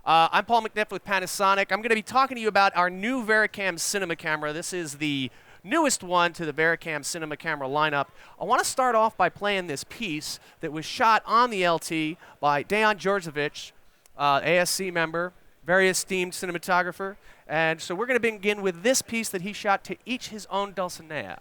I'm Paul McAniff with Panasonic. I'm going to be talking to you about our new Varicam cinema camera. This is the newest one to the Varicam cinema camera lineup. I want to start off by playing this piece that was shot on the LT by Dejan Djordjevic, ASC member, very esteemed cinematographer. And so we're going to begin with this piece that he shot to each his own Dulcinea.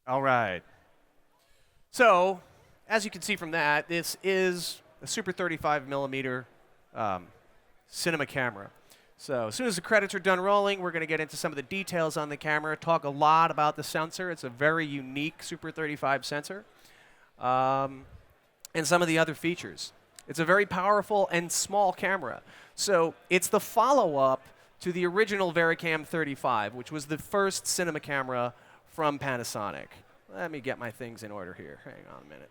All right. So, as you can see from that, this is a Super 35 millimeter cinema camera. So as soon as the credits are done rolling, we're going to get into some of the details on the camera, talk a lot about the sensor. It's a very unique Super 35 sensor, and some of the other features. It's a very powerful and small camera. So it's the follow-up to the original Varicam 35, which was the first cinema camera from Panasonic. Let me get my things in order here. Hang on a minute.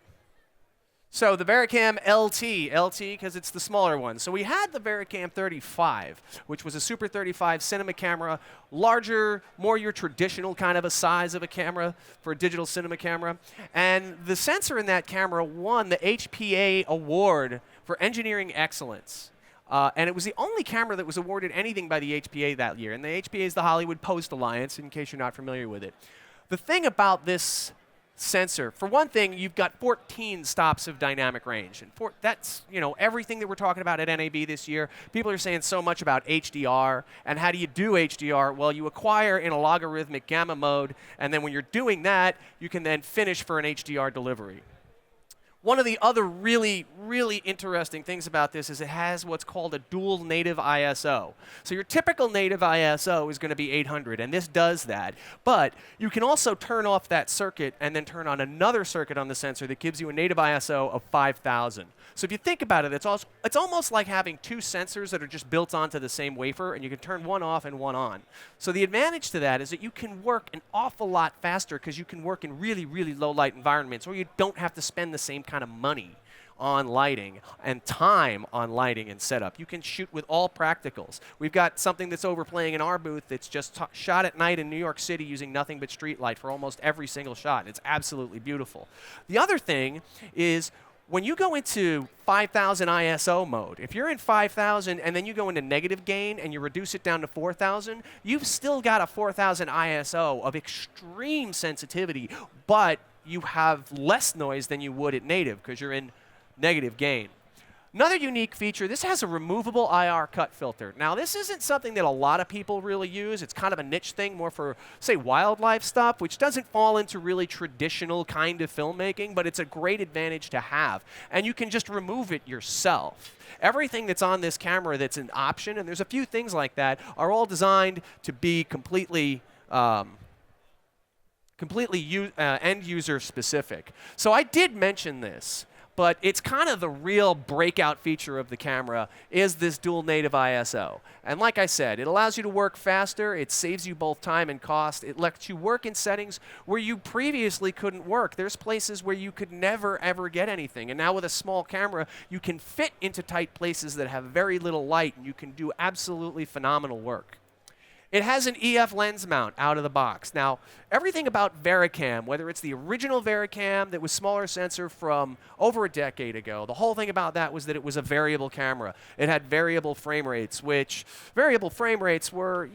So the Varicam LT because it's the smaller one. So we had the Varicam 35, which was a Super 35 cinema camera, larger, more your traditional kind of a size of a camera for a digital cinema camera. And the sensor in that camera won the HPA award for engineering excellence. And it was the only camera that was awarded anything by the HPA that year. And the HPA is the Hollywood Post Alliance, in case you're not familiar with it. The thing about this sensor, for one thing, you've got 14 stops of dynamic range. And that's everything that we're talking about at NAB this year. People are saying so much about HDR. And how do you do HDR? Well, you acquire in a logarithmic gamma mode. And then when you're doing that, you can then finish for an HDR delivery. One of the other really, really interesting things about this is it has what's called a dual native ISO. So your typical native ISO is going to be 800, and this does that. But you can also turn off that circuit and then turn on another circuit on the sensor that gives you a native ISO of 5000. So if you think about it, it's almost like having two sensors that are just built onto the same wafer, and you can turn one off and one on. So the advantage to that is that you can work an awful lot faster because you can work in really, really low light environments where you don't have to spend the same kind of money on lighting and time on lighting and setup. You can shoot with all practicals. We've got something that's overplaying in our booth that's just shot at night in New York City using nothing but street light for almost every single shot. It's absolutely beautiful. The other thing is when you go into 5000 ISO mode, if you're in 5000 and then you go into negative gain and you reduce it down to 4000, you've still got a 4000 ISO of extreme sensitivity, but you have less noise than you would at native because you're in negative gain. Another unique feature, this has a removable IR cut filter. Now, this isn't something that a lot of people really use. It's kind of a niche thing, more for, say, wildlife stuff, which doesn't fall into really traditional kind of filmmaking, but it's a great advantage to have. And you can just remove it yourself. Everything that's on this camera that's an option, and there's a few things like that, are all designed to be completely end user specific. So I did mention this, but it's kind of the real breakout feature of the camera is this dual native ISO. And like I said, it allows you to work faster, it saves you both time and cost, it lets you work in settings where you previously couldn't work. There's places where you could never ever get anything, and now with a small camera, you can fit into tight places that have very little light, and you can do absolutely phenomenal work. It has an EF lens mount out of the box. Now, everything about Varicam, whether it's the original Varicam that was smaller sensor from over a decade ago, the whole thing about that was that it was a variable camera. It had variable frame rates, which variable frame rates were,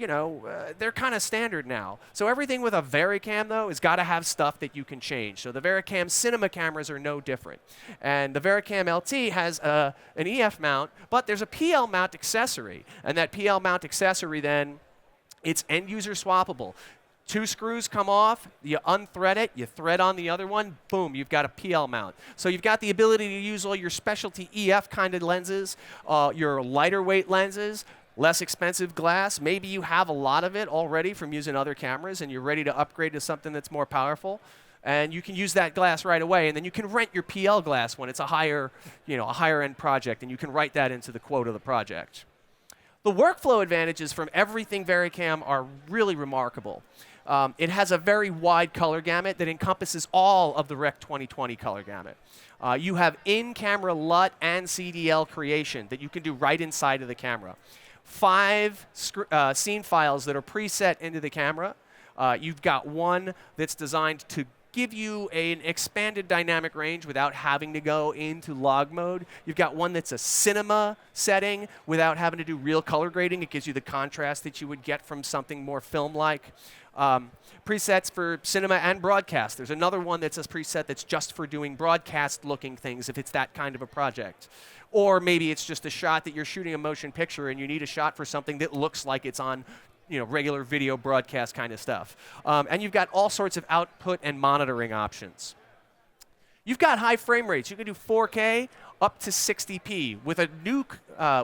they're kind of standard now. So everything with a Varicam, though, has got to have stuff that you can change. So the Varicam cinema cameras are no different. And the Varicam LT has an EF mount, but there's a PL mount accessory. And that PL mount accessory then, it's end-user swappable. Two screws come off, you unthread it, you thread on the other one, boom, you've got a PL mount. So you've got the ability to use all your specialty EF kind of lenses, your lighter weight lenses, less expensive glass. Maybe you have a lot of it already from using other cameras and you're ready to upgrade to something that's more powerful. And you can use that glass right away, and then you can rent your PL glass when it's a higher end project, and you can write that into the quote of the project. The workflow advantages from everything Varicam are really remarkable. It has a very wide color gamut that encompasses all of the Rec 2020 color gamut. You have in-camera LUT and CDL creation that you can do right inside of the camera. 5 scene files that are preset into the camera. You've got one that's designed to give you an expanded dynamic range without having to go into log mode. You've got one that's a cinema setting without having to do real color grading. It gives you the contrast that you would get from something more film-like. Presets for cinema and broadcast. There's another one that's a preset that's just for doing broadcast-looking things if it's that kind of a project. Or maybe it's just a shot that you're shooting a motion picture and you need a shot for something that looks like it's on regular video broadcast kind of stuff. And you've got all sorts of output and monitoring options. You've got high frame rates. You can do 4K up to 60p with a new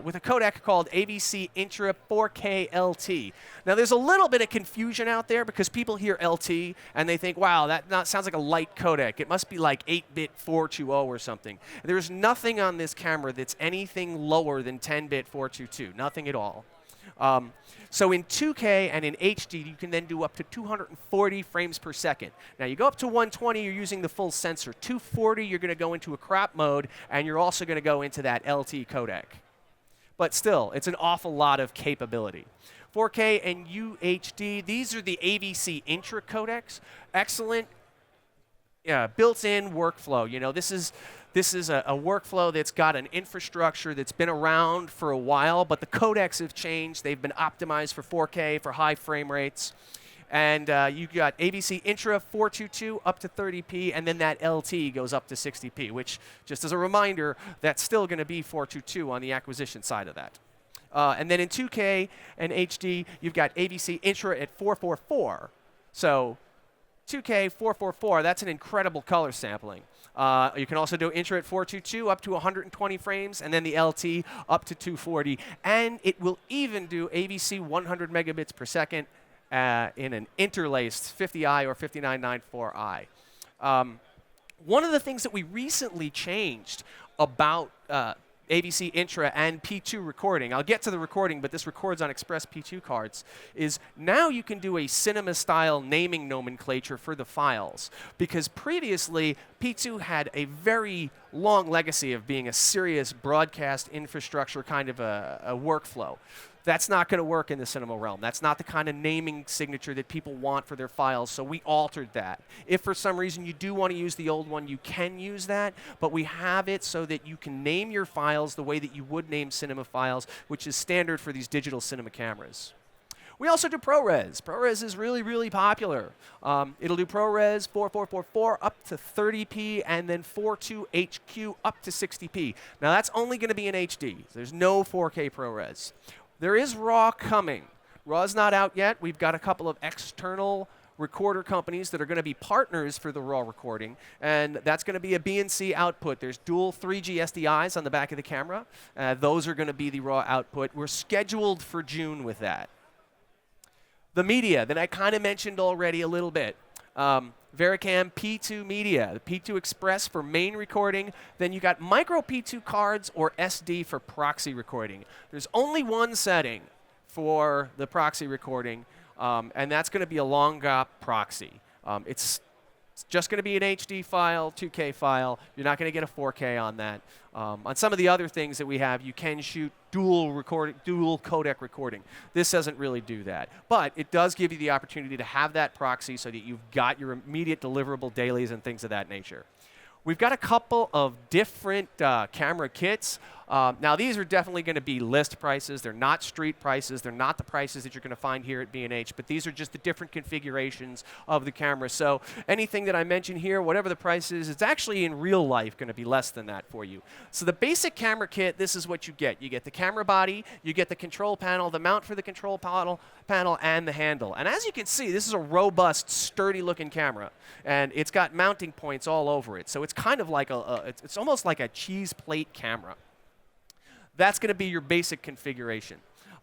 with a codec called AVC Intra 4K LT. Now there's a little bit of confusion out there because people hear LT and they think, wow, that sounds like a light codec. It must be like 8-bit 420 or something. There's nothing on this camera that's anything lower than 10-bit 422, nothing at all. So in 2K and in HD, you can then do up to 240 frames per second. Now you go up to 120, you're using the full sensor. 240, you're going to go into a crop mode, and you're also going to go into that LT codec. But still, it's an awful lot of capability. 4K and UHD, these are the AVC Intra codecs. Excellent built-in workflow. You know, this is a workflow that's got an infrastructure that's been around for a while, but the codecs have changed. They've been optimized for 4K, for high frame rates. And you got AVC Intra 422 up to 30p, and then that LT goes up to 60p, which, just as a reminder, that's still going to be 422 on the acquisition side of that. And then in 2K and HD, you've got AVC Intra at 444. So 2K 444, that's an incredible color sampling. You can also do Intra at 422 up to 120 frames, and then the LT up to 240. And it will even do AVC 100 megabits per second in an interlaced 50i or 5994i. One of the things that we recently changed about AVC Intra and P2 recording, I'll get to the recording, but this records on Express P2 cards, is now you can do a cinema-style naming nomenclature for the files. Because previously, P2 had a very long legacy of being a serious broadcast infrastructure kind of a workflow. That's not going to work in the cinema realm. That's not the kind of naming signature that people want for their files, so we altered that. If for some reason you do want to use the old one, you can use that, but we have it so that you can name your files the way that you would name cinema files, which is standard for these digital cinema cameras. We also do ProRes. ProRes is really, really popular. It'll do ProRes 4444 up to 30p, and then 42HQ up to 60p. Now that's only going to be in HD. There's no 4K ProRes. There is RAW coming. RAW's not out yet. We've got a couple of external recorder companies that are going to be partners for the RAW recording, and that's going to be a BNC output. There's dual 3G SDIs on the back of the camera. Those are going to be the RAW output. We're scheduled for June with that. The media that I kind of mentioned already a little bit. Varicam P2 media, the P2 Express for main recording. Then you got micro P2 cards or SD for proxy recording. There's only one setting for the proxy recording, and that's going to be a long GOP proxy. It's just going to be an HD file, 2K file. You're not going to get a 4K on that. On some of the other things that we have, you can shoot dual codec recording. This doesn't really do that. But it does give you the opportunity to have that proxy so that you've got your immediate deliverable dailies and things of that nature. We've got a couple of different camera kits. Now, these are definitely going to be list prices. They're not street prices. They're not the prices that you're going to find here at B&H, but these are just the different configurations of the camera. So anything that I mention here, whatever the price is, it's actually in real life going to be less than that for you. So the basic camera kit, this is what you get. You get the camera body, you get the control panel, the mount for the control panel, and the handle. And as you can see, this is a robust, sturdy-looking camera, and it's got mounting points all over it. So it's kind of like it's almost like a cheese plate camera. That's going to be your basic configuration.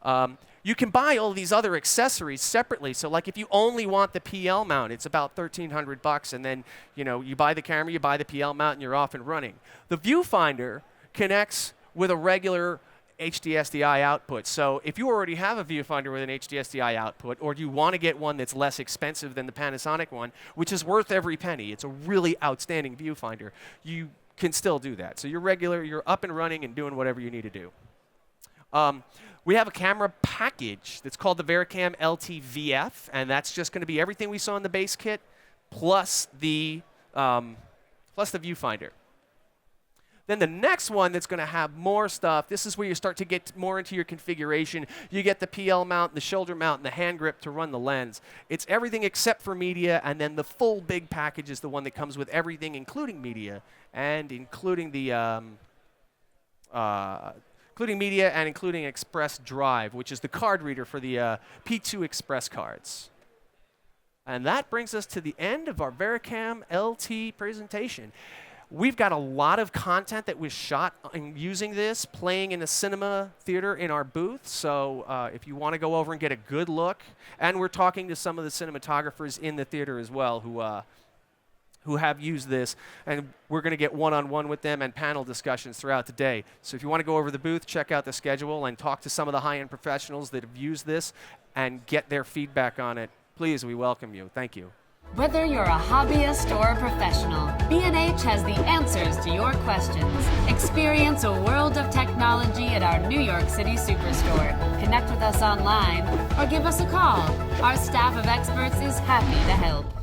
You can buy all these other accessories separately. So like if you only want the PL mount, it's about $1,300, and then you buy the camera, you buy the PL mount, and you're off and running. The viewfinder connects with a regular HDSDI output. So if you already have a viewfinder with an HDSDI output, or you want to get one that's less expensive than the Panasonic one, which is worth every penny, it's a really outstanding viewfinder, you can still do that. So you're up and running and doing whatever you need to do. We have a camera package that's called the Varicam LT VF, and that's just going to be everything we saw in the base kit plus the viewfinder. Then the next one that's going to have more stuff, this is where you start to get more into your configuration. You get the PL mount, the shoulder mount, and the hand grip to run the lens. It's everything except for media, and then the full big package is the one that comes with everything, including media, and including including Express Drive, which is the card reader for the P2 Express cards. And that brings us to the end of our Varicam LT presentation. We've got a lot of content that was shot using this, playing in a cinema theater in our booth. So if you want to go over and get a good look, and we're talking to some of the cinematographers in the theater as well who have used this, and we're going to get one-on-one with them and panel discussions throughout the day. So if you want to go over the booth, check out the schedule and talk to some of the high-end professionals that have used this and get their feedback on it. Please, we welcome you. Thank you. Whether you're a hobbyist or a professional, B&H has the answers to your questions. Experience a world of technology at our New York City Superstore. Connect with us online or give us a call. Our staff of experts is happy to help.